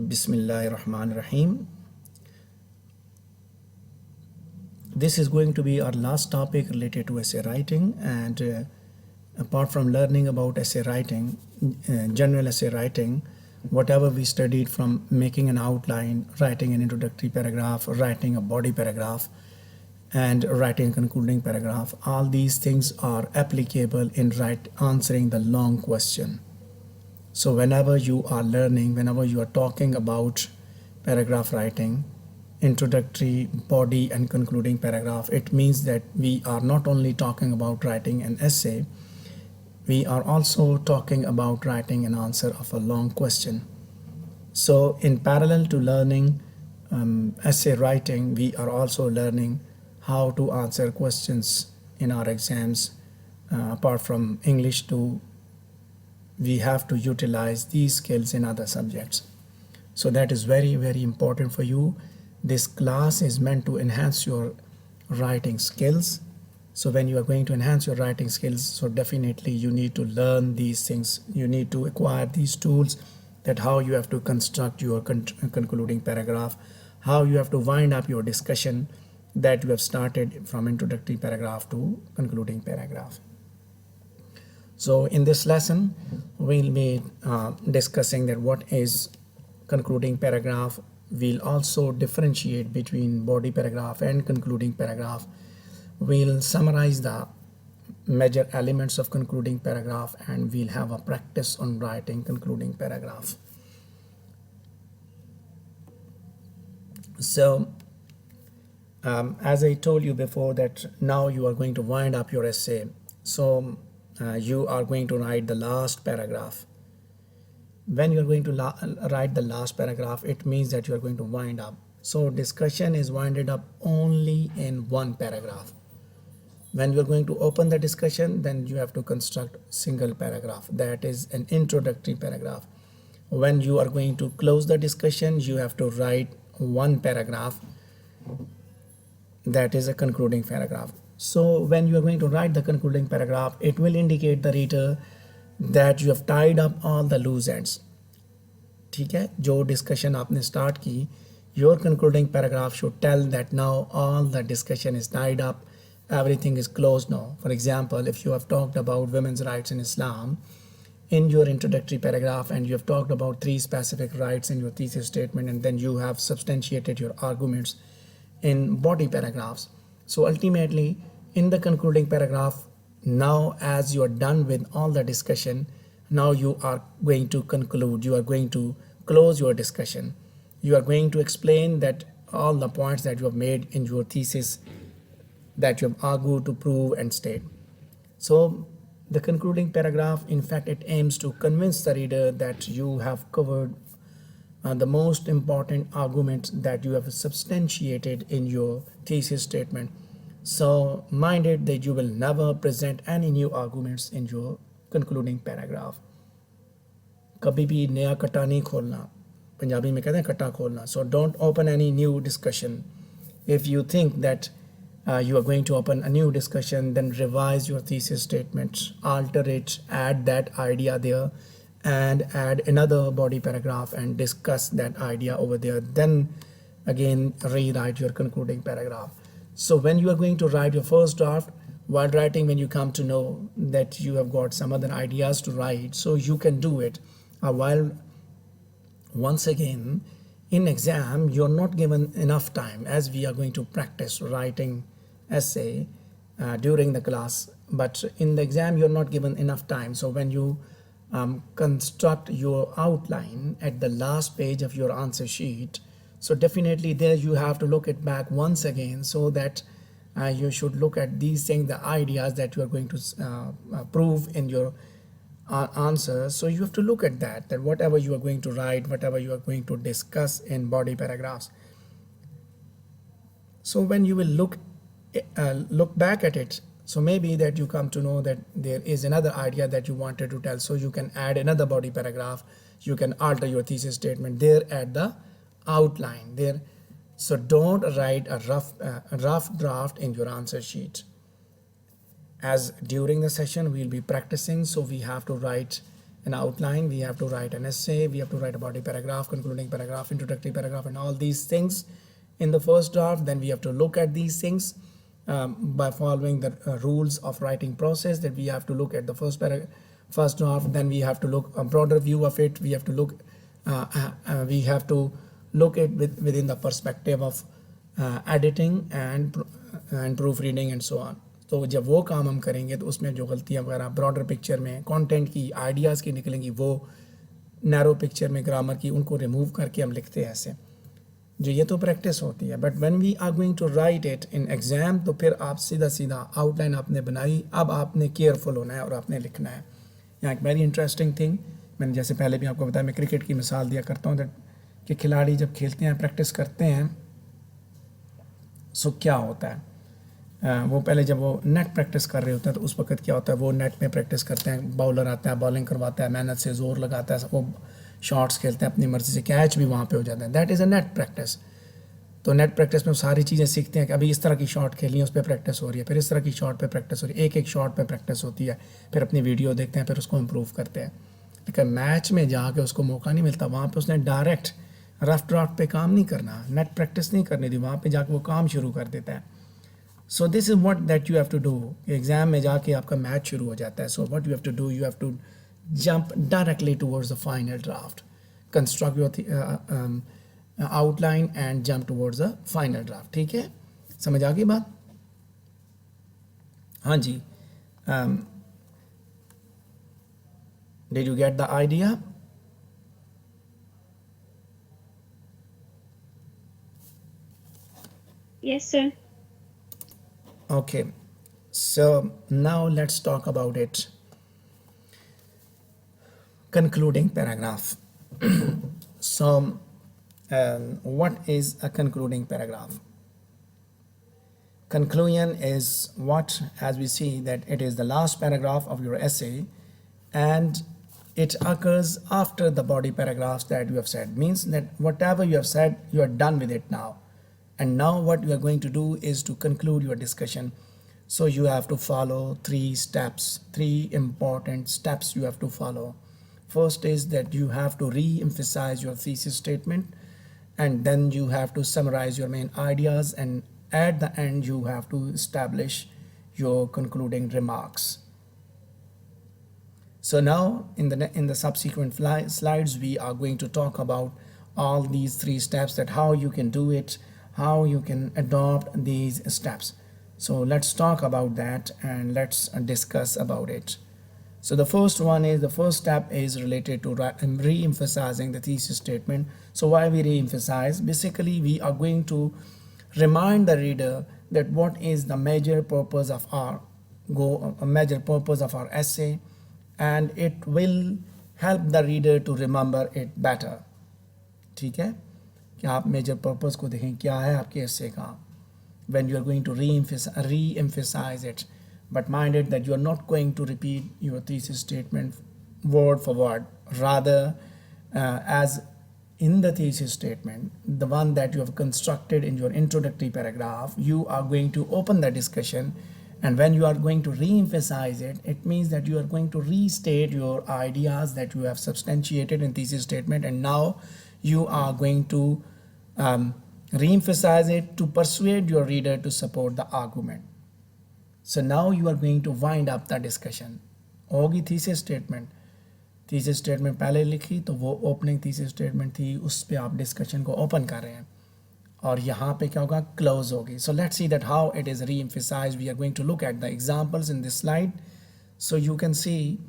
Bismillahirrahmanirrahim. This is going to be our last topic related to essay writing, and apart from learning about essay writing, general essay writing, whatever we studied from making an outline, writing an introductory paragraph, writing a body paragraph, and writing a concluding paragraph, all these things are applicable in answering the long question. So whenever you are learning, whenever you are talking about paragraph writing, introductory, body, and concluding paragraph, it means that we are not only talking about writing an essay, we are also talking about writing an answer of a long question. So in parallel to learning essay writing, we are also learning how to answer questions in our exams. Apart from English too, we have to utilize these skills in other subjects. So that is very, very important for you. This class is meant to enhance your writing skills. So when you are going to enhance your writing skills, so definitely you need to learn these things. You need to acquire these tools, that how you have to construct your concluding paragraph, how you have to wind up your discussion that you have started from introductory paragraph to concluding paragraph. So in this lesson, we'll be discussing that what is concluding paragraph. We'll also differentiate between body paragraph and concluding paragraph. We'll summarize the major elements of concluding paragraph, and we'll have a practice on writing concluding paragraph. So as I told you before, that now you are going to wind up your essay. So you are going to write the last paragraph. When you are going to write the last paragraph, it means that you are going to wind up. So discussion is winded up only in one paragraph. When you are going to open the discussion, then you have to construct single paragraph. That is an introductory paragraph. When you are going to close the discussion, you have to write one paragraph. That is a concluding paragraph. So when you are going to write the concluding paragraph, it will indicate the reader that you have tied up all the loose ends. ठीक है, जो discussion आपने start की, your concluding paragraph should tell that now all the discussion is tied up, everything is closed now. For example, if you have talked about women's rights in Islam in your introductory paragraph, and you have talked about 3 specific rights in your thesis statement, and then you have substantiated your arguments in body paragraphs. So ultimately, in the concluding paragraph, now as you are done with all the discussion, now you are going to conclude, you are going to close your discussion. You are going to explain that all the points that you have made in your thesis, that you have argued to prove and state. So the concluding paragraph, in fact, it aims to convince the reader that you have covered the most important arguments that you have substantiated in your thesis statement. So mind it that you will never present any new arguments in your concluding paragraph. कभी भी नया कट्टा नहीं खोलना, पंजाबी में कहते हैं कट्टा खोलना. So don't open any new discussion. If you think that you are going to open a new discussion, then revise your thesis statement, alter it, add that idea there, and add another body paragraph and discuss that idea over there. Then again rewrite your concluding paragraph. So when you are going to write your first draft, while writing, when you come to know that you have got some other ideas to write, so you can do it. While once again, in exam, you're not given enough time, as we are going to practice writing essay during the class, but in the exam, you're not given enough time. So when you construct your outline at the last page of your answer sheet, so definitely there you have to look it back once again, so that you should look at these things, the ideas that you are going to prove in your answer. So you have to look at that whatever you are going to write, whatever you are going to discuss in body paragraphs. So when you will look back at it, so maybe that you come to know that there is another idea that you wanted to tell, so you can add another body paragraph, you can alter your thesis statement there at the outline there. So don't write a rough draft in your answer sheet. As during the session we'll be practicing, so we have to write an outline, we have to write an essay, we have to write a body paragraph, concluding paragraph, introductory paragraph, and all these things in the first draft. Then we have to look at these things by following the rules of writing process, that we have to look at the first draft. Then we have to look a broader view of it. We have to look it within the perspective of editing and proofreading and so on. तो जब वो काम हम करेंगे तो उसमें जो गलतियाँ वगैरह ब्रॉडर पिक्चर में कंटेंट की, आइडियाज़ की निकलेंगी, वो नैरो पिक्चर में ग्रामर की, उनको रिमूव करके हम लिखते हैं ऐसे। जो ये तो प्रैक्टिस होती है, but when we are going to write it in exam, तो फिर आप सीधा आउटलाइन आपने बनाई, अब आपने केयरफुल होना है और आपने लिखना है। यहाँ एक वेरी इंटरेस्टिंग थिंग, मैंने जैसे पहले भी आपको बताया, मैं क्रिकेट की मिसाल दिया करता हूँ दैट कि खिलाड़ी जब खेलते हैं, प्रैक्टिस करते हैं, सो क्या होता है, वो पहले जब वो नेट प्रैक्टिस कर रहे होते हैं तो उस वक्त क्या होता है, वो नेट में प्रैक्टिस करते हैं, बाउलर आता है, बॉलिंग करवाता है, मेहनत से ज़ोर लगाता है, वो शॉट्स खेलते हैं अपनी मर्ज़ी से, कैच भी वहाँ पे हो जाता है, that is a net practice. तो नेट प्रैक्टिस में सारी चीज़ें सीखते हैं कि अभी इस तरह की शॉट खेलनी है, उस पर प्रैक्टिस हो रही है, फिर इस तरह की शॉट पे प्रैक्टिस हो रही है, एक शॉट पे प्रैक्टिस होती है, फिर अपनी वीडियो देखते हैं, फिर उसको इम्प्रूव करते हैं। लेकिन मैच में जाके उसको मौका नहीं मिलता, वहाँ पे उसने डायरेक्ट रफ ड्राफ्ट पे काम नहीं करना, नेट प्रैक्टिस नहीं करनी थी, वहाँ पे जाके वो काम शुरू कर देता है। So this is what that you have to do. Exam में जाके आपका मैच शुरू हो जाता है। So what you have to do, you have to jump directly towards the final draft, construct your outline and jump towards the final draft. ठीक है, समझ आ गई बात? हाँ जी, did you get the idea? Yes, sir. Okay, so now let's talk about it. Concluding paragraph. So what is a concluding paragraph? Conclusion is what, as we see, that it is the last paragraph of your essay, and it occurs after the body paragraphs that you have said. Means that whatever you have said, you are done with it now. And now what you are going to do is to conclude your discussion. So you have to follow 3 steps, 3 important steps you have to follow. First is that you have to re-emphasize your thesis statement, and then you have to summarize your main ideas, and at the end you have to establish your concluding remarks. So now in the subsequent slides we are going to talk about all these 3 steps, that how you can do it, how you can adopt these steps. So let's talk about that and let's discuss about it. So the first step is related to re-emphasizing the thesis statement. So why we re-emphasize? Basically, we are going to remind the reader that what is the major purpose of our essay, and it will help the reader to remember it better. ठीक है, कि आप major purpose को देखें क्या है आपके essay का, when you are going to re-emphasize it, but mind it that you are not going to repeat your thesis statement word for word. Rather, as in the thesis statement, the one that you have constructed in your introductory paragraph, you are going to open the discussion, and when you are going to re-emphasize it, it means that you are going to restate your ideas that you have substantiated in thesis statement, and now you are going to re-emphasize it to persuade your reader to support the argument. So now you are going to wind up the discussion. होगी thesis statement पहले लिखी तो वो opening thesis statement थी, उस पे आप discussion को open कर रहे हैं, और यहाँ पे क्या होगा, close होगी. So let's see that how it is re-emphasized. We are going to look at the examples in this slide. So you can see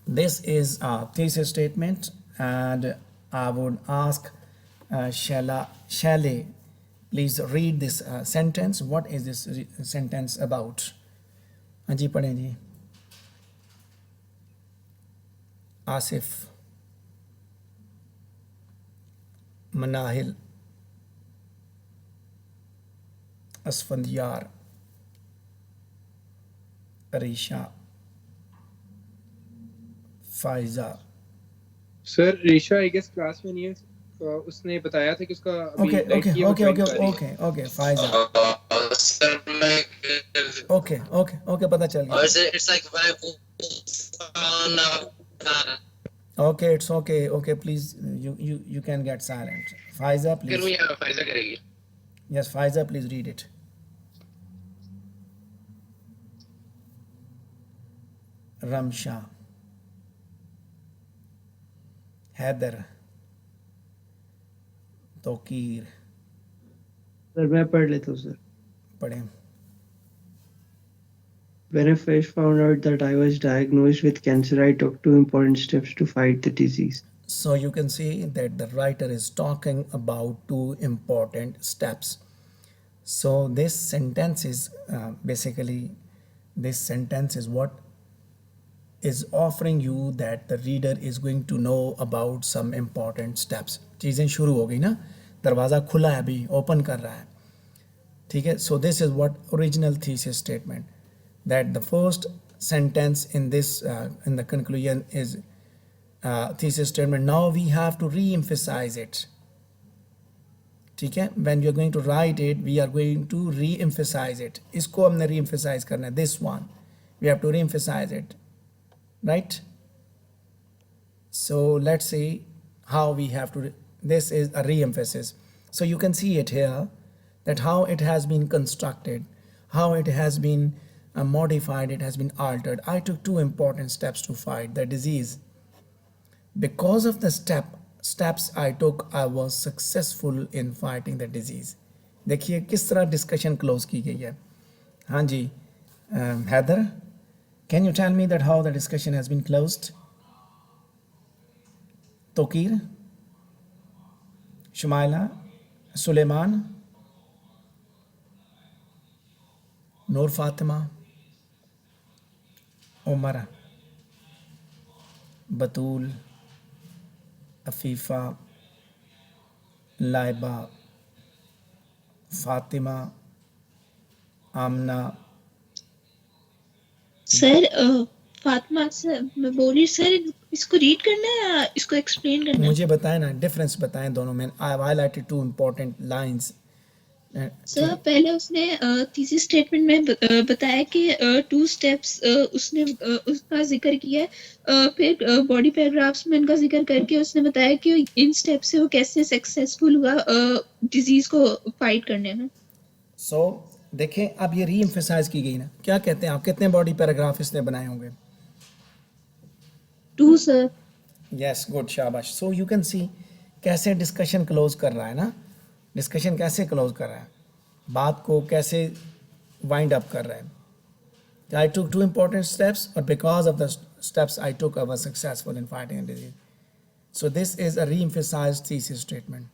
this is a thesis statement, and I would ask Shelley, please read this sentence. What is this sentence about? हाँ जी, पढ़ें जी. Asif, Manahil, Asfandyar, Reesha, Faiza. Sir Reesha I guess class में नहीं है, उसने बताया था कि उसका ओके फाइजा. सर मैं ओके पता चल गया. it's like Okay, it's okay. Okay, please, you can get silent. Faiza, please. Yes, Faiza, please read it. Ramsha, Heather, Tokir, sir मैं पढ़ लेता हूँ सर. पढ़ें. When I first found out that I was diagnosed with cancer, I took 2 important steps to fight the disease. So you can see that the writer is talking about 2 important steps. So this sentence is basically, this sentence is what is offering you that the reader is going to know about some important steps. चीज़ें शुरू हो गई ना, दरवाज़ा खुला है अभी, open कर रहा है, ठीक है. So this is what original thesis statement, that the first sentence in this in the conclusion is thesis statement. Now we have to re-emphasize it. ठीक है, when you are going to write it, we are going to re-emphasize it. इसको हमने re-emphasize करना है. This one, we have to re-emphasize it, right? So let's see how we have to. This is a re-emphasis. So you can see it here, that how it has been constructed, how it has been modified, it has been altered. I took 2 important steps to fight the disease. Because of the steps I took, I was successful in fighting the disease. देखिए किस तरह discussion close की गई है. हाँ जी, Haider, can you tell me that how the discussion has been closed? Tauqeer, Shumaila, Sulaiman, Noor Fatima, Umar, Batool, Afifa, Laiba, Fatima, Amna. Sir Fatima से मैं बोल रही सर, इसको रीड करना है या इसको एक्सप्लेन करना है? मुझे बताएं ना, डिफरेंस बताएं दोनों में. I have highlighted 2 important lines. Sir पहले उसने थीसिस स्टेटमेंट में बताया कि 2 स्टेप्स उसने उसका जिक्र किया है. फिर बॉडी पैराग्राफ्स में उनका जिक्र करके उसने बताया कि इन स्टेप से वो कैसे सक्सेसफुल हुआ डिजीज को फाइट करने में. सो देखें, अब ये री एम्फेसाइज की गई ना. क्या कहते हैं आप, कितने बॉडी पैराग्राफ इसने बनाए होंगे? 2 सर. यस, गुड, शाबाश. सो यू कैन सी कैसे डिस्कशन क्लोज कर रहा है ना. डिस्कशन कैसे क्लोज कर रहा है, बात को कैसे वाइंड अप कर रहा है. I took 2 important steps, but because of the steps I took, I was successful in fighting the disease. So this is a re-emphasized thesis statement.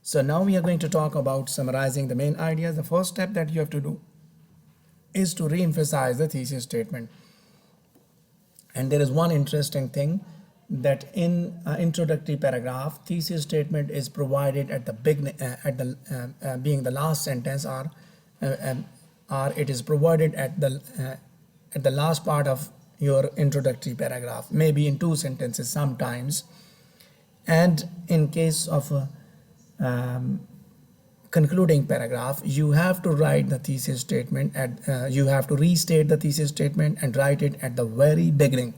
So now we are going to talk about summarizing the main ideas. The first step that you have to do is to re-emphasize the thesis statement. And there is one interesting thing, that in introductory paragraph, thesis statement is provided at the beginning, being the last sentence, or it is provided at the last part of your introductory paragraph, maybe in 2 sentences sometimes. And in case of concluding paragraph, you have to write the thesis statement you have to restate the thesis statement and write it at the very beginning.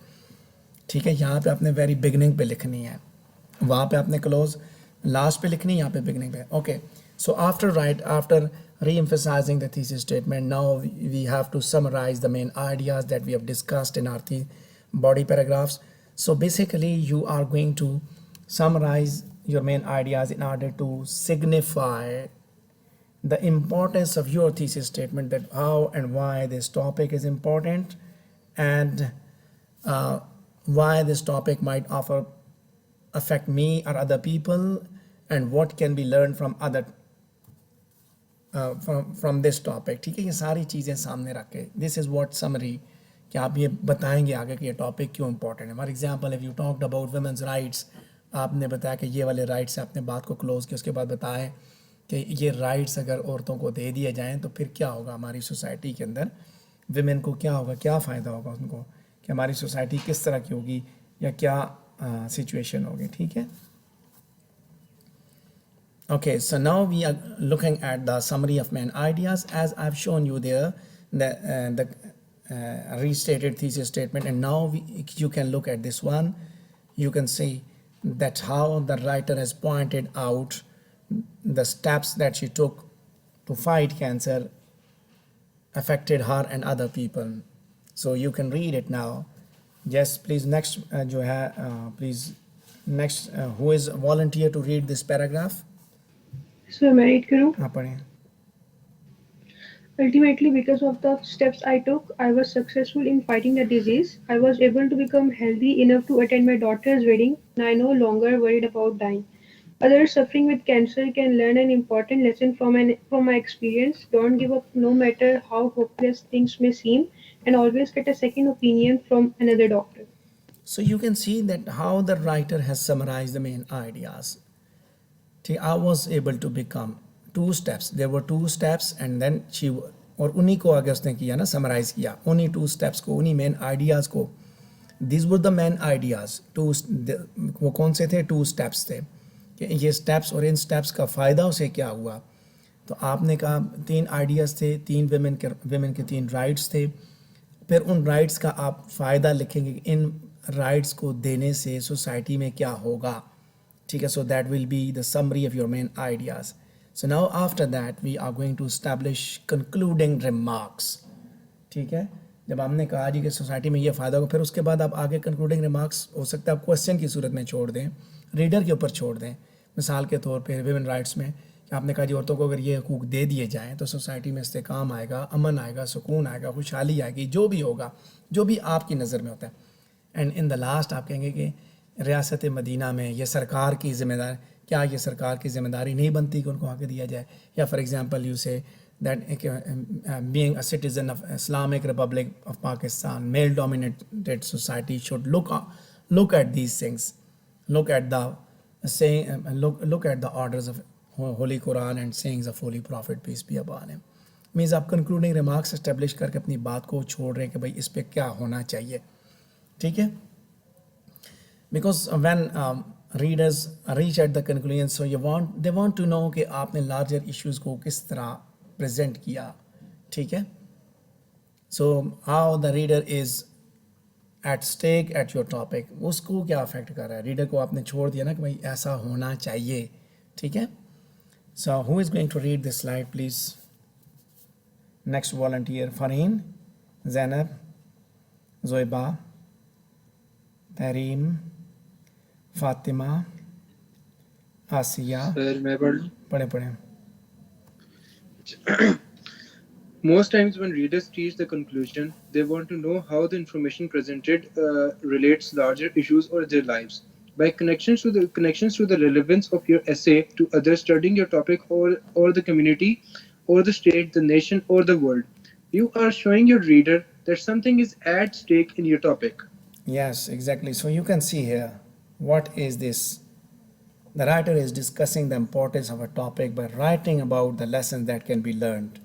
ठीक है, यहाँ पे आपने very beginning पे लिखनी है, वहाँ पे आपने क्लोज लास्ट पे लिखनी है, यहाँ पे बिगनिंग पे. Okay, so after re-emphasizing the thesis statement, now we have to summarize the main ideas that we have discussed in our body paragraphs. So basically you are going to summarize your main ideas in order to signify the importance of your thesis statement, that how and why this topic is important, and why this topic might affect me or other people, and what can be learned from other from this topic. ठीक है, ये सारी चीज़ें सामने रख के, this is what summary, कि आप ये बताएंगे आगे कि ये टॉपिक क्यों इंपॉर्टेंट है. For example, if you talked about women's rights, आपने बताया कि ये वाले राइट्स से आपने बात को क्लोज किया, उसके बाद बताया कि ये राइट्स अगर औरतों को दे दिए जाएँ तो फिर क्या होगा हमारी सोसाइटी के अंदर, विमेन को क्या होगा, क्या फ़ायदा होगा उनको, कि हमारी सोसाइटी किस तरह की होगी या क्या सिचुएशन होगी. ठीक है. Okay, so now we are looking at the summary of main ideas. As I've shown you there, restated thesis statement, and now you can look at this one. You can see that how the writer has pointed out the steps that she took to fight cancer affected her and other people. So you can read it now. Yes, please next जो है please next who is volunteer to read this paragraph? So मैं read करूँ? हाँ पढ़ें. Ultimately, because of the steps I took, I was successful in fighting the disease. I was able to become healthy enough to attend my daughter's wedding, and I no longer worried about dying. Others suffering with cancer can learn an important lesson from my experience. Don't give up no matter how hopeless things may seem, and always get a second opinion from another doctor. So you can see that how the writer has summarized the main ideas. I was able to become two steps. There were two steps, and then she और उन्हीं को आगे उसने किया ना, summarise किया उन्हीं two steps को, उन्हीं main ideas को. These were the main ideas. वो कौन से थे? Two steps थे कि ये steps और इन steps का फ़ायदा उसे क्या हुआ. तो आपने कहा तीन ideas थे, तीन women के तीन rights थे. फिर उन राइट्स का आप फ़ायदा लिखेंगे कि इन राइट्स को देने से सोसाइटी में क्या होगा. ठीक है, so that will be the summary of your main ideas. So now after that we are going to establish concluding remarks. ठीक है, जब हमने कहा जी कि सोसाइटी में ये फ़ायदा होगा, फिर उसके बाद आप आगे कंक्लूडिंग रिमार्क्स हो सकता है आप क्वेश्चन की सूरत में छोड़ दें, रीडर के ऊपर छोड़ दें. मिसाल के तौर पे विमेन राइट्स में आपने कहा जी औरतों को अगर ये हकूक़ दे दिए जाएँ तो सोसाइटी में इस्तेकाम आएगा, अमन आएगा, सुकून आएगा, खुशहाली आएगी, जो भी होगा, जो भी आपकी नज़र में होता है. एंड इन द लास्ट आप कहेंगे कि रियासत मदीना में ये सरकार की ज़िम्मेदारी, क्या ये सरकार की ज़िम्मेदारी नहीं बनती कि उनको आगे दिया जाए. या for example you say that being a citizen of Islamic Republic of Pakistan, male dominated society should look at these things, look at the orders of Holy Quran and sayings of Holy Prophet, peace be upon him. Means आप concluding remarks establish करके अपनी बात को छोड़ रहे हैं कि भाई इस पे क्या होना चाहिए. ठीक है, because when readers reach at the conclusion, so they want to know कि आपने लार्जर इश्यूज़ को किस तरह प्रेजेंट किया. ठीक है, so how the reader is at stake at your topic, उसको क्या अफेक्ट कर रहा है. रीडर को आपने छोड़ दिया ना कि भाई ऐसा होना चाहिए. ठीक है, so who is going to read this slide please. Next volunteer Farheen, Zainab, Zoeba, Tareem, Fatima, Asiya. Sir मैं पढ़ लूं? पढ़े. Most times when readers reach the conclusion, they want to know how the information presented relates larger issues or their lives. By connections to the relevance of your essay to others studying your topic or the community or the state, the nation or the world, you are showing your reader that something is at stake in your topic. Yes, exactly. So you can see here, what is this? The writer is discussing the importance of a topic by writing about the lessons that can be learned.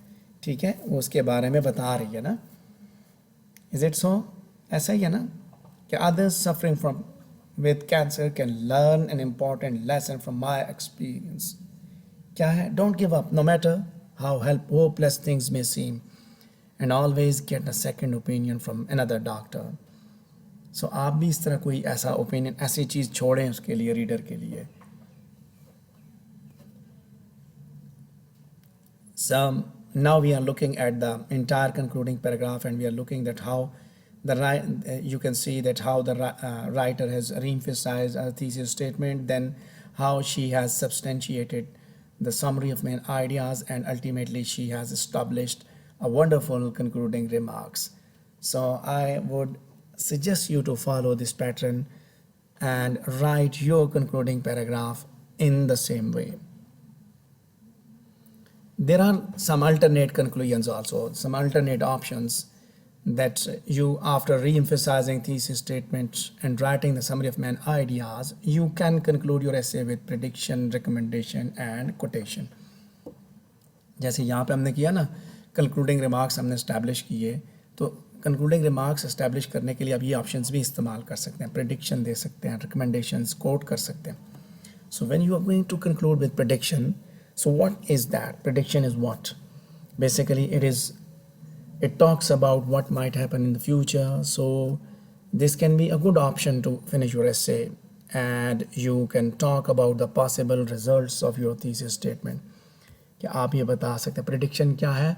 ठीक है, वो उसके बारे में बता रही है ना. Is it so? ऐसा ही है ना कि others suffering from with cancer can learn an important lesson from my experience. क्या है? Don't give up, no matter how hopeless things may seem, and always get a second opinion from another doctor. So आप भी इस तरह कोई ऐसा opinion, ऐसी चीज़ छोड़ें उसके लिए, रीडर के लिए. So now we are looking at the entire concluding paragraph, and we are looking at how you can see that how the writer has re-emphasized a thesis statement, then how she has substantiated the summary of main ideas, and ultimately she has established a wonderful concluding remarks. So I would suggest you to follow this pattern and write your concluding paragraph in the same way. There are some alternate conclusions also, some alternate options that you, after re-emphasizing thesis statements and writing the summary of main ideas, you can conclude your essay with prediction, recommendation and quotation. जैसे यहाँ पे हमने किया ना, concluding remarks हमने establish किए, तो concluding remarks establish करने के लिए आप ये options भी इस्तेमाल कर सकते हैं. prediction दे सकते हैं, recommendations quote कर सकते हैं. So when you are going to conclude with prediction, so what is that? Prediction is what? Basically, it is It talks about what might happen in the future. So this can be a good option to finish your essay, and you can talk about the possible results of your thesis statement. कि आप ये बता सकते हैं prediction क्या है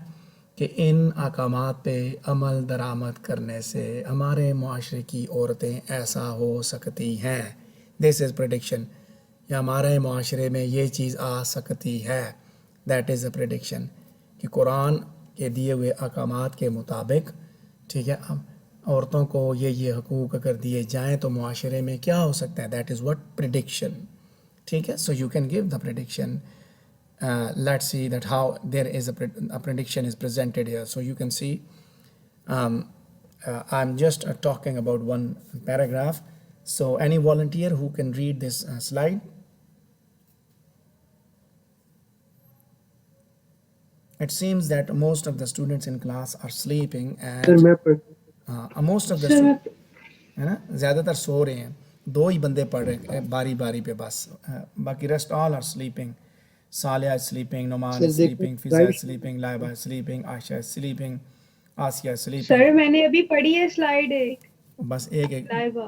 कि इन अहकामात पे अमल दरामद करने से हमारे मुआशरे की औरतें ऐसा हो सकती हैं. This is prediction. या हमारे मुआशरे में ये चीज़ आ सकती है. That is a prediction. कि कुरान के दिए हुए अहकामात के मुताबिक, ठीक है, औरतों को ये हकूक़ अगर दिए जाएँ तो मुआशरे में क्या हो सकता है. That is what prediction. ठीक है. So you can give the prediction. Let's see that how there is a prediction is presented here. So you can see I'm just talking about one paragraph. So any volunteer who can read this slide? It seems that most of the students in class are sleeping Sir, and मैं पढ़ most of the Sir, students, है ना, ज़्यादातर सो रहे हैं. 2 ही बंदे पढ़ रहे हैं बारी बारी पे बस. बाकी rest all are sleeping. Salia is sleeping, Noman Sir, is देखो sleeping, Fiza slide is sleeping, Laiba is sleeping, Aisha is sleeping, Asya is sleeping. Sir मैंने अभी पढ़ी है स्लाइड एक बस एक एक लाइवा.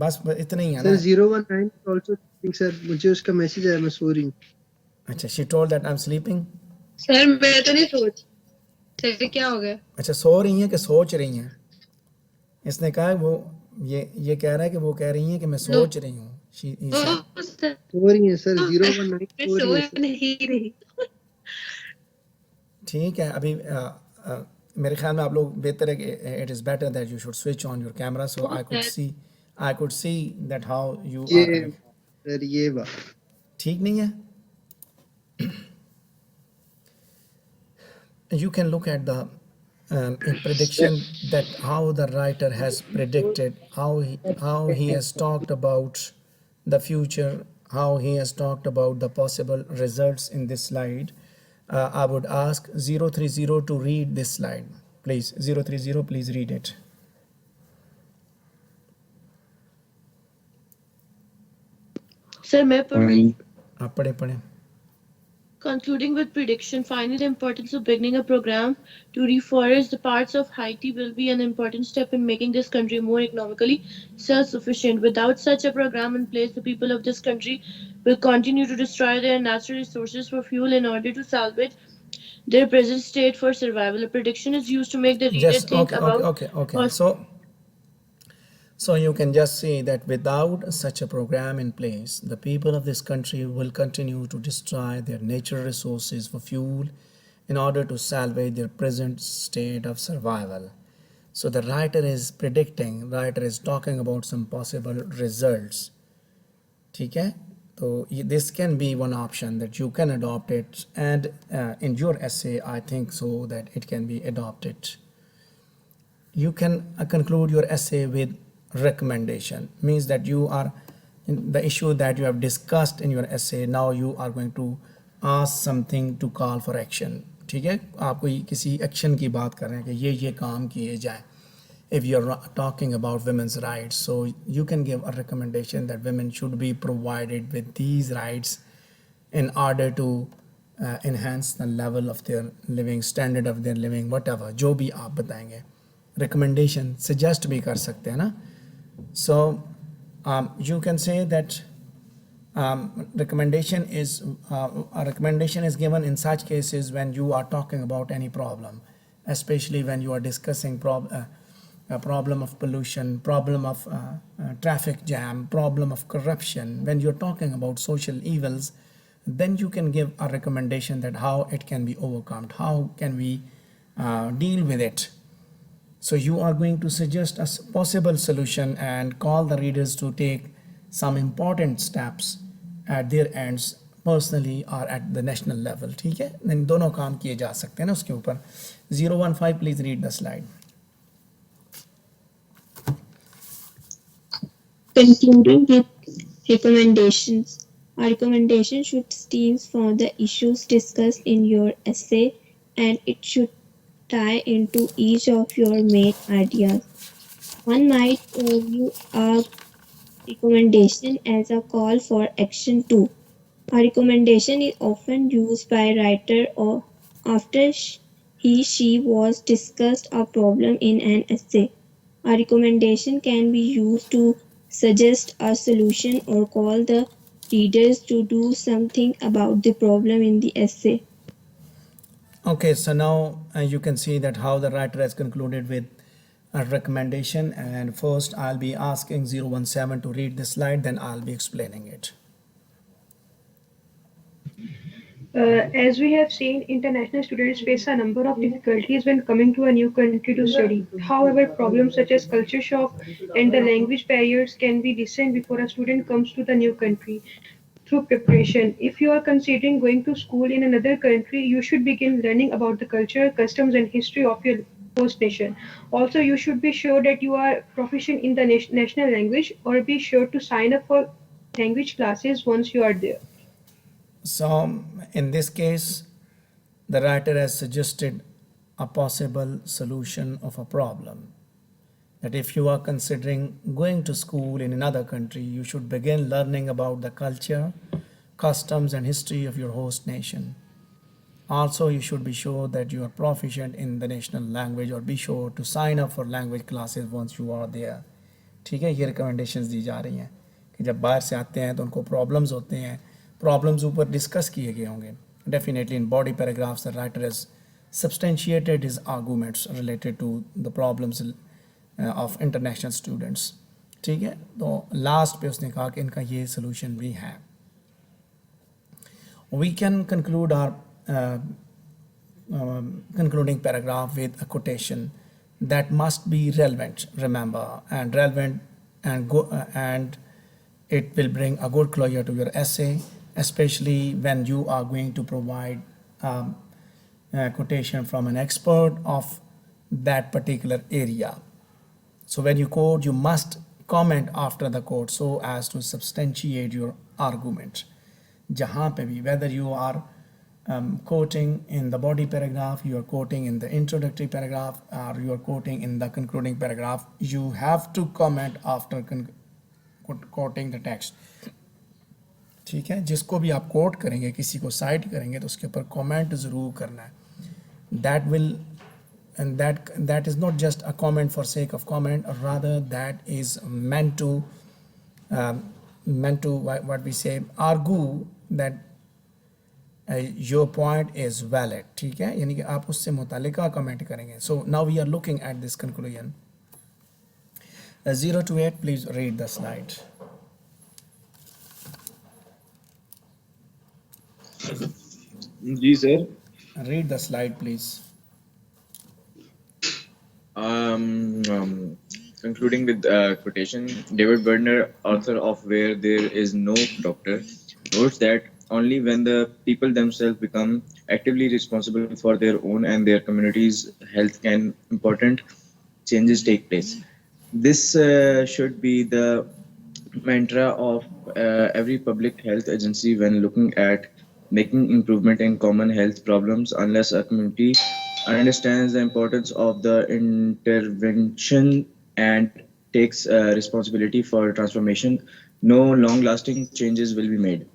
बस इतना ही है Sir ना. 019 is also sleeping, sir. मुझे उसका मैसेज आया, मैं सो रही हूँ. अच्छा, she told that I'm sleeping. Sir मैं तो नहीं सोच फिर क्या हो गया अच्छा, सो रही हैं कि सोच रही हैं. इसने कहा वो ये कह रहा है कि वो कह रही हैं कि मैं सोच रही हूँ. He said, सर सो रही है सर. 019 मैं सो रही है सो नहीं रही ठीक है. अभी मेरे ख्याल में आप लोग बेहतर है कि it is better that you should switch on your camera so I could see that how you ये आर. सर ये बात. ठीक नहीं है. You can look at the prediction that how the writer has predicted, how he has talked about the future, how he has talked about the possible results in this slide. I would ask 030 to read this slide, please. 030, please read it. Sir, मैं पढ़ रही हूँ. आप पढ़े. Concluding with prediction, finally, the importance of beginning a program to reforest the parts of Haiti will be an important step in making this country more economically self-sufficient. Without such a program in place, the people of this country will continue to destroy their natural resources for fuel in order to salvage their present state for survival. A prediction is used to make the reader Just think about okay. So you can just see that without such a program in place, the people of this country will continue to destroy their natural resources for fuel in order to salvage their present state of survival. So the writer is talking about some possible results. ठीक है. So this can be one option that you can adopt it, and in your essay I think so that it can be adopted. You can conclude your essay with recommendation. Means that you are in the issue that you have discussed in your essay, now you are going to ask something to call for action. ठीक है. आप कोई किसी action की बात कर रहे हैं कि ये काम किए जाए. If you're talking about women's rights, so you can give a recommendation that women should be provided with these rights in order to enhance the level of their living, standard of their living, whatever. जो भी आप बताएंगे. Recommendation suggest भी कर सकते हैं ना. So you can say that recommendation is given in such cases when you are talking about any problem, especially when you are discussing a problem of pollution, problem of traffic jam, problem of corruption. When you're talking about social evils, then you can give a recommendation that how it can be overcome, how can we deal with it. So you are going to suggest a possible solution and call the readers to take some important steps at their ends, personally or at the national level. ठीक है. इन दोनों काम किए जा सकते हैं ना उसके ऊपर. 015, please read the slide. Concluding with recommendations. Our recommendation should stem from the issues discussed in your essay, and it should tie into each of your main ideas. One might view our recommendation as a call for action too. A recommendation is often used by writer or after she was discussed a problem in an essay. A recommendation can be used to suggest a solution or call the readers to do something about the problem in the essay. Okay, so now you can see that how the writer has concluded with a recommendation, and first I'll be asking 017 to read the slide, then I'll be explaining it. As we have seen, international students face a number of difficulties when coming to a new country to study. However, problems such as culture shock and the language barriers can be lessened before a student comes to the new country through preparation. If you are considering going to school in another country, you should begin learning about the culture, customs, and history of your host nation. Also, you should be sure that you are proficient in the national language, or be sure to sign up for language classes once you are there. So in this case, the writer has suggested a possible solution of a problem. That if you are considering going to school in another country, you should begin learning about the culture, customs, and history of your host nation. Also, you should be sure that you are proficient in the national language, or be sure to sign up for language classes once you are there. ठीक है, ये recommendations दी जा रही हैं कि जब बाहर से आते हैं तो उनको प्रॉब्लम्स होते हैं, प्रॉब्लम्स ऊपर डिस्कस किए गए होंगे. Definitely in body paragraphs the writer has substantiated his arguments related to the problems of international students. ठीक है, तो लास्ट पे उसने कहा कि इनका ये सोल्यूशन भी है. We can conclude our concluding paragraph with a quotation that must be relevant, remember, and relevant, and it will bring a good closure to your essay, especially when you are going to provide a quotation from an expert of that particular area. So when you quote, you must comment after the quote so as to substantiate your argument. जहाँ पे भी, whether you are quoting in the body paragraph, you are quoting in the introductory paragraph, or you are quoting in the concluding paragraph, you have to comment after quoting the text. ठीक है, जिसको भी आप coat करेंगे, किसी को site करेंगे तो उसके ऊपर कमेंट ज़रूर करना है. That will, and that is not just a comment for sake of comment, or rather that is meant to what we say, argue that your point is valid. ठीक है, यानी कि आप उससे मुतालिका कमेंट करेंगे. So now we are looking at this conclusion. 0 to 8, please read the slide. जी sir. Read the slide, please. Concluding with quotation, David Werner, author of Where There Is No Doctor, notes that only when the people themselves become actively responsible for their own and their community's health can important changes take place. This should be the mantra of every public health agency when looking at making improvement in common health problems. Unless a community understands the importance of the intervention and takes responsibility for transformation, no long-lasting changes will be made.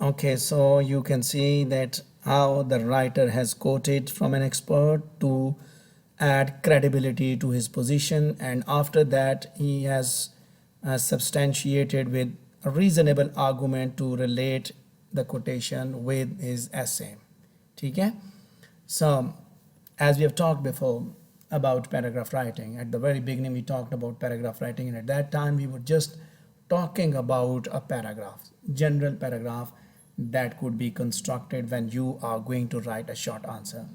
Okay, so you can see that how the writer has quoted from an expert to add credibility to his position, and after that he has substantiated with a reasonable argument to relate the quotation with his essay. ठीक है? So, as we have talked before about paragraph writing, at the very beginning we talked about paragraph writing, and at that time we were just talking about a paragraph, general paragraph that could be constructed when you are going to write a short answer.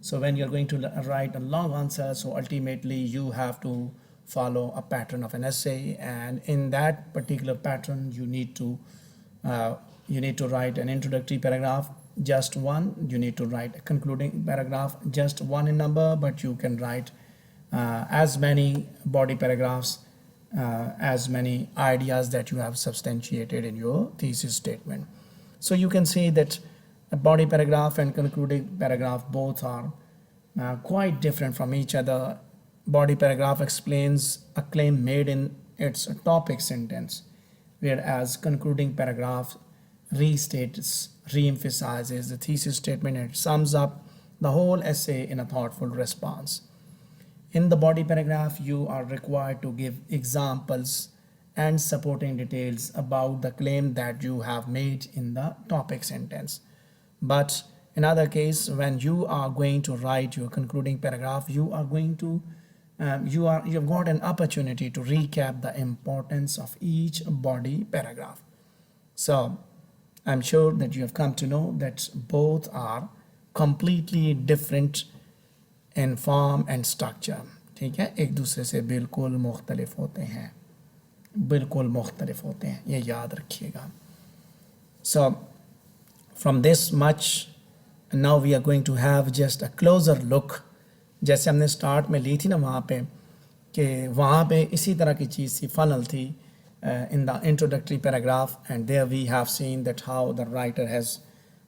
So when you're going to write a long answer, so ultimately you have to follow a pattern of an essay, and in that particular pattern you need to write an introductory paragraph, just one. You need to write a concluding paragraph, just one in number, but you can write as many body paragraphs, as many ideas that you have substantiated in your thesis statement. So you can see that a body paragraph and concluding paragraph both are quite different from each other. Body paragraph explains a claim made in its topic sentence, whereas concluding paragraph restates, re-emphasizes the thesis statement, and sums up the whole essay in a thoughtful response. In the body paragraph, you are required to give examples and supporting details about the claim that you have made in the topic sentence. But in other case, when you are going to write your concluding paragraph, you are going to you've got an opportunity to recap the importance of each body paragraph. So I'm sure that you have come to know that both are completely different in form and structure. ठीक है, एक दूसरे से बिल्कुल मुख्तलिफ होते हैं, बिल्कुल मुख्तलिफ होते हैं, ये याद रखिएगा. So from this much, now we are going to have just a closer look. जैसे हमने स्टार्ट में ली थी ना वहाँ पे, कि वहाँ पे इसी तरह की चीज़ थी, फनल थी in the introductory paragraph, and there we have seen that how the writer has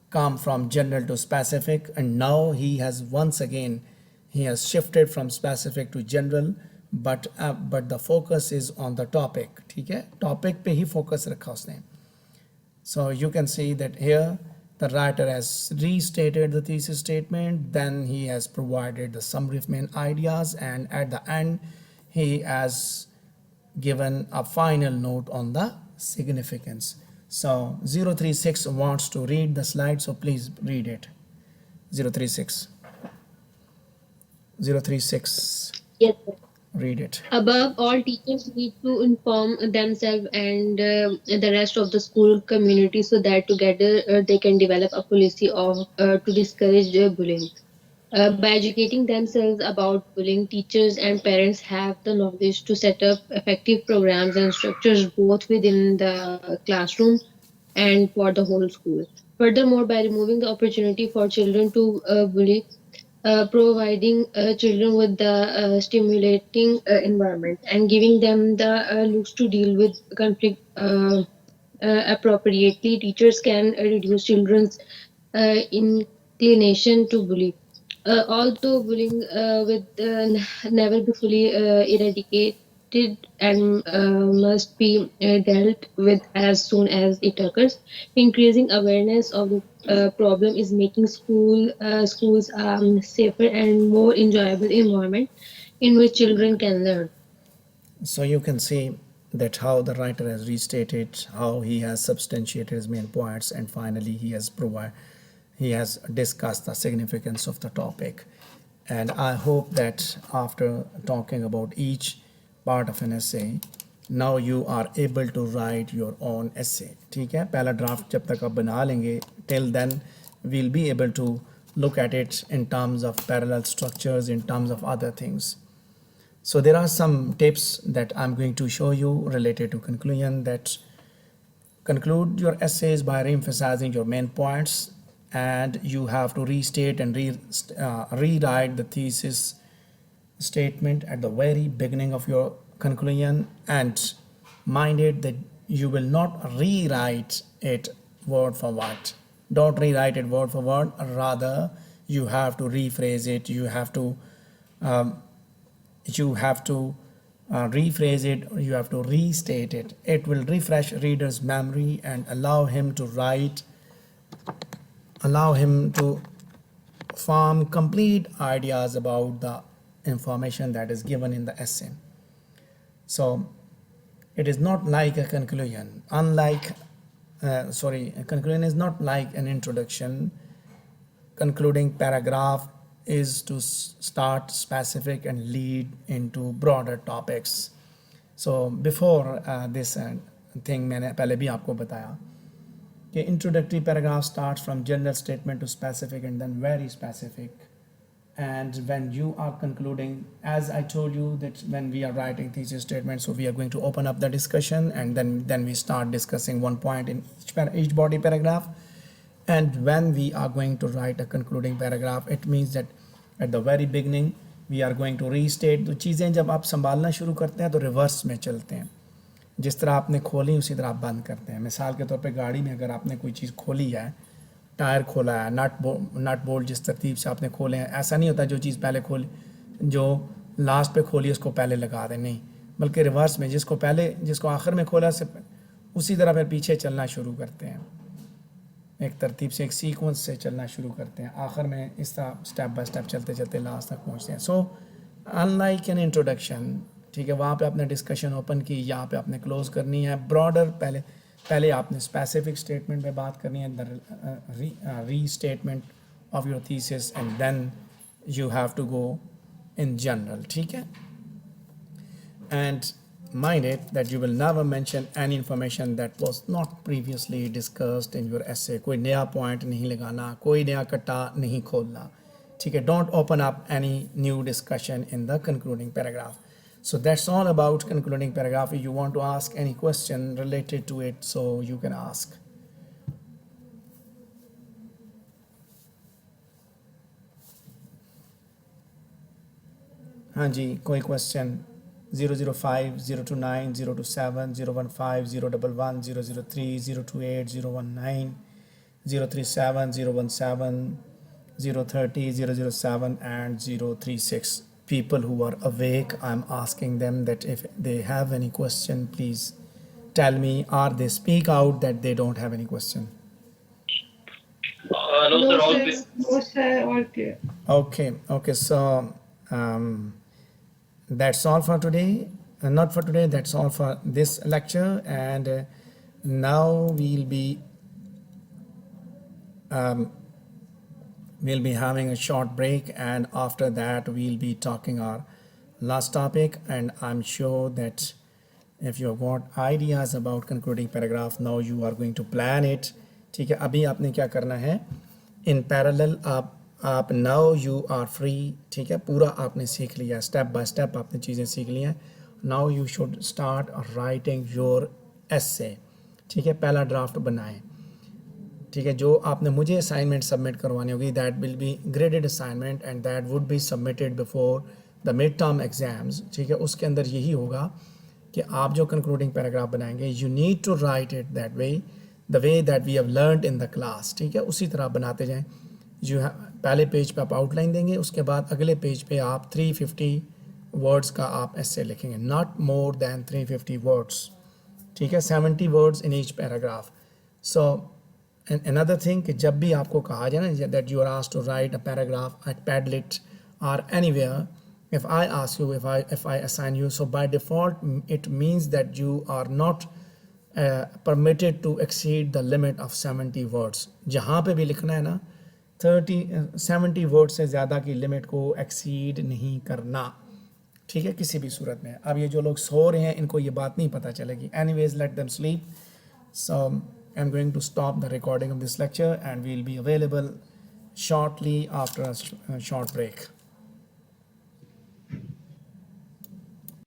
come from general to specific, and now he has once again he has shifted from specific to general, but the focus is on the topic. ठीक है, topic पे ही focus रखा उसने. So you can see that here the writer has restated the thesis statement, then he has provided the summary of main ideas, and at the end he has given a final note on the significance. So 036 wants to read the slide, so please read it. 036. 036. Yes, sir. Read it. Above all, teachers need to inform themselves and the rest of the school community so that together they can develop a policy of to discourage bullying. By educating themselves about bullying, teachers and parents have the knowledge to set up effective programs and structures both within the classroom and for the whole school. Furthermore, by removing the opportunity for children to bully, providing children with the stimulating environment and giving them the looks to deal with conflict appropriately, teachers can reduce children's inclination to bully. Although bullying will never be fully eradicated and must be dealt with as soon as it occurs, increasing awareness of the problem is making schools safer and more enjoyable environment in which children can learn. So you can see that how the writer has restated, how he has substantiated his main points, and finally he has discussed the significance of the topic. And I hope that after talking about each part of an essay, now you are able to write your own essay. ठीक है, पहला draft जब तक आप बना लेंगे, till then we'll be able to look at it in terms of parallel structures, in terms of other things. So there are some tips that I'm going to show you related to conclusion, that conclude your essays by re-emphasizing your main points, and you have to restate and rewrite the thesis statement at the very beginning of your conclusion, and mind it that you will not rewrite it word for word. Don't rewrite it word for word, rather you have to rephrase it, you have to rephrase it, or you have to restate it. It will refresh reader's memory and allow him to form complete ideas about the information that is given in the essay. So it is not like a conclusion. A conclusion is not like an introduction. Concluding paragraph is to start specific and lead into broader topics. So before this thing, मैंने पहले भी आपको बताया कि introductory paragraph starts from general statement to specific and then very specific. And when you are concluding, as I told you that when we are writing thesis statements, so we are going to open up the discussion, and then we start discussing one point in each body paragraph. And when we are going to write a concluding paragraph, it means that at the very beginning we are going to restate. तो चीज़ें जब आप संभालना शुरू करते हैं तो reverse में चलते हैं. जिस तरह आपने खोली उसी तरह आप बंद करते हैं. मिसाल के तौर पे गाड़ी में अगर आपने कोई चीज़ खोली है, टायर खोला है, नट बोल्ट जिस तरतीब से आपने खोले हैं, ऐसा नहीं होता जो चीज़ पहले खोली, जो लास्ट पे खोली उसको पहले लगा दें, नहीं, बल्कि रिवर्स में जिसको आखिर में खोला से उसी तरह फिर पीछे चलना शुरू करते हैं. एक तरतीब से एक सीक्वेंस से चलना शुरू करते हैं, आखिर में इस तरह स्टेप बाय स्टेप चलते चलते लास्ट तक पहुंचते हैं. सो अनलाइक एन इंट्रोडक्शन, ठीक है, वहाँ पे आपने डिस्कशन ओपन की, यहाँ पे आपने क्लोज करनी है. ब्रॉडर पहले आपने स्पेसिफिक स्टेटमेंट पे बात करनी है, the restatement of your thesis, and then you have to go in general. ठीक है, and mind it that you will never mention any information that was not previously discussed in your essay. कोई नया point नहीं लगाना, कोई नया कट्टा नहीं खोलना. ठीक है, don't open up any new discussion in the concluding paragraph. So that's all about concluding paragraph. If you want to ask any question related to it, so you can ask. हाँ जी, कोई question? 005, 029, 027, 015, 011, 003, 028, 019, 037, 017, 030, 007, and 036. People who are awake, I'm asking them that if they have any question, please tell me, or they speak out that they don't have any question. No, sir. No, sir. All clear. Okay, so that's all for today. Not for today, that's all for this lecture. And now we'll be having a short break, and after that we'll be talking our last topic. And I'm sure that if you have got ideas about concluding paragraph, now you are going to plan it. ठीक है, अभी आपने क्या करना है, in parallel आप now you are free. ठीक है, पूरा आपने सीख लिया, स्टेप बाय स्टेप आपने चीज़ें सीख ली हैं. Now you should start writing your एसे. ठीक है, पहला ड्राफ्ट बनाएं. ठीक है, जो आपने मुझे असाइनमेंट सबमिट करवानी होगी, that will be graded assignment and that would be submitted before the mid term exams. ठीक है, उसके अंदर यही होगा कि आप जो कंक्लूडिंग पैराग्राफ बनाएंगे, you need to write it that way, the way that we have learned in the class. ठीक है, उसी तरह बनाते जाएं. पहले पेज पे आप आउटलाइन देंगे, उसके बाद अगले पेज पे आप 350 वर्ड्स का आप एसे लिखेंगे, नॉट मोर दैन 350 वर्ड्स. ठीक है, 70 words in each paragraph. So another thing कि जब भी आपको कहा जाए ना that you are asked to write a paragraph at Padlet or anywhere, if I ask you, if I assign you, so by default it means that you are not permitted to exceed the limit of 70 words. जहाँ पे भी लिखना है ना, 70 word से ज़्यादा की limit को एक्सीड नहीं करना. ठीक है, किसी भी सूरत में. अब ये जो लोग सो रहे हैं, इनको ये बात नहीं पता चलेगी. Anyways, let them sleep. So I'm going to stop the recording of this lecture, and we'll be available shortly after a short break.